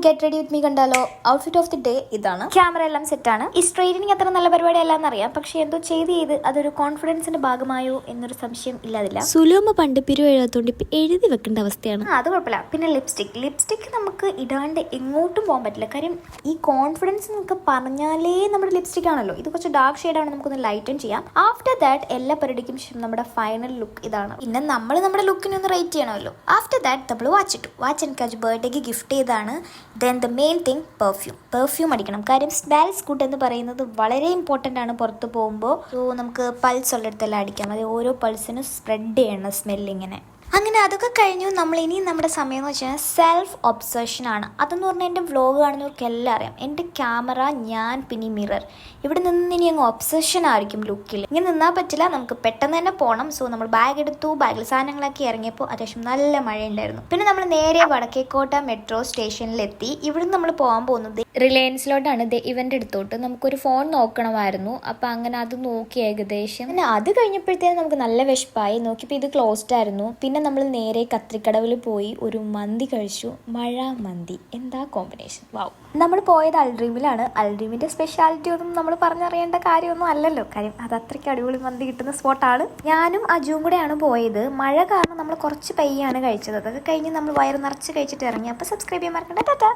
Get ready with me കണ്ടാലോ? Outfit of the day ഇതാണ്. Camera എല്ലാം സെറ്റാണ്. ഈ സ്ട്രെയിറ്റനിങ് അത്ര നല്ല പരിപാടി അല്ലാന്ന് അറിയാം, പക്ഷെ എന്തോ ചെയ്ത് അതൊരു കോൺഫിഡൻസിന്റെ ഭാഗമായോ എന്നൊരു സംശയം ഇല്ലാതില്ല. സുലോമ പണ്ട് പിരിവെഴുതാത്തോണ്ട് ഇപ്പൊ എഴുതി വെക്കേണ്ട അവസ്ഥയാണ്. അത് കുഴപ്പമില്ല. പിന്നെ ലിപ്സ്റ്റിക് നമുക്ക് ഇടാണ്ട് എങ്ങോട്ടും പോകാൻ പറ്റില്ല. കാര്യം ഈ കോൺഫിഡൻസ് എന്നൊക്കെ പറഞ്ഞാലേ നമ്മുടെ ലിപ്സ്റ്റിക് ആണല്ലോ. ഇത് കുറച്ച് ഡാർക്ക് ഷെയ്ഡാണ്, നമുക്കൊന്ന് ലൈറ്റൻ ചെയ്യാം. ആഫ്റ്റർ ദാറ്റ് എല്ലാ പരിപാടിക്കും ശേഷം നമ്മുടെ ഫൈനൽ ലുക്ക് ഇതാണ്. പിന്നെ നമ്മൾ നമ്മുടെ ലുക്കിനെ ഒന്ന് റേറ്റ് ചെയ്യണമല്ലോ. ആഫ്റ്റർ ദാറ്റ് നമ്മൾ വാച്ച് എനിക്ക് ബർത്ത്ഡേക്ക് ഗിഫ്റ്റ് ചെയ്താണ്. Then the main thing perfume അടിക്കണം. കാര്യം സ്മെൽസ് ഗുഡ് എന്ന് പറയുന്നത് വളരെ ഇമ്പോർട്ടൻ്റ് ആണ് പുറത്ത് പോകുമ്പോൾ. സോ നമുക്ക് പൾസ് ഉള്ളിടത്തെല്ലാം അടിക്കാം. അത് ഓരോ പൾസിനും സ്പ്രെഡ് ചെയ്യണം സ്മെല്ലിങ്ങനെ. അങ്ങനെ അതൊക്കെ കഴിഞ്ഞു. നമ്മൾ ഇനി നമ്മുടെ സമയം എന്ന് വെച്ചാൽ സെൽഫ് ഒബ്സഷൻ ആണ്. അതെന്ന് പറഞ്ഞാൽ എൻ്റെ വ്ലോഗ് കാണുന്നവർക്ക് എല്ലാം അറിയാം. എൻ്റെ ക്യാമറ, ഞാൻ, പിന്നെ മിറർ, ഇവിടെ നിന്ന് ഇനി അങ്ങ് ഒബ്സഷൻ ആയിരിക്കും ലുക്കിൽ. ഇങ്ങനെ നിന്നാൽ പറ്റില്ല, നമുക്ക് പെട്ടെന്ന് തന്നെ പോകണം. സോ നമ്മൾ ബാഗ് എടുത്തു, ബാഗിൽ സാധനങ്ങളൊക്കെ ഇറങ്ങിയപ്പോൾ അത്യാവശ്യം നല്ല മഴയുണ്ടായിരുന്നു. പിന്നെ നമ്മൾ നേരെ വടക്കേക്കോട്ട മെട്രോ സ്റ്റേഷനിലെത്തി. ഇവിടുന്ന് നമ്മൾ പോകാൻ പോകുന്നത് റിലയൻസിലോട്ടാണ്. ഇവൻ്റെ അടുത്തോട്ട് നമുക്കൊരു ഫോൺ നോക്കണമായിരുന്നു. അപ്പം അങ്ങനെ അത് നോക്കി ഏകദേശം. പിന്നെ അത് കഴിഞ്ഞപ്പോഴത്തേനും നമുക്ക് നല്ല വിശപ്പായി. നോക്കിയപ്പോൾ ഇത് ക്ലോസ്ഡ് ആയിരുന്നു. പിന്നെ നമ്മൾ നേരെ കത്രിക്കടവിൽ പോയി ഒരു മന്തി കഴിച്ചു. മഴ മന്തി, എന്താ കോമ്പിനേഷൻ! വാവ്. നമ്മൾ പോയത് അൽഡ്രീമിലാണ്. അൽഡ്രീമിൻ്റെ സ്പെഷ്യാലിറ്റി ഒന്നും നമ്മൾ പറഞ്ഞറിയേണ്ട കാര്യമൊന്നും അല്ലല്ലോ. കാര്യം അത് അത്രയ്ക്ക് അടിപൊളി മന്തി കിട്ടുന്ന സ്പോട്ടാണ്. ഞാനും അജുവും കൂടെയാണ് പോയത്. മഴ കാരണം നമ്മൾ കുറച്ച് പയ്യാണ് കഴിച്ചത്. അതൊക്കെ കഴിഞ്ഞ് നമ്മൾ വയറ് നിറച്ച് കഴിച്ചിട്ട് ഇറങ്ങി. അപ്പോൾ സബ്സ്ക്രൈബ് ചെയ്യാൻ മറക്കണ്ട. ടാറ്റാ.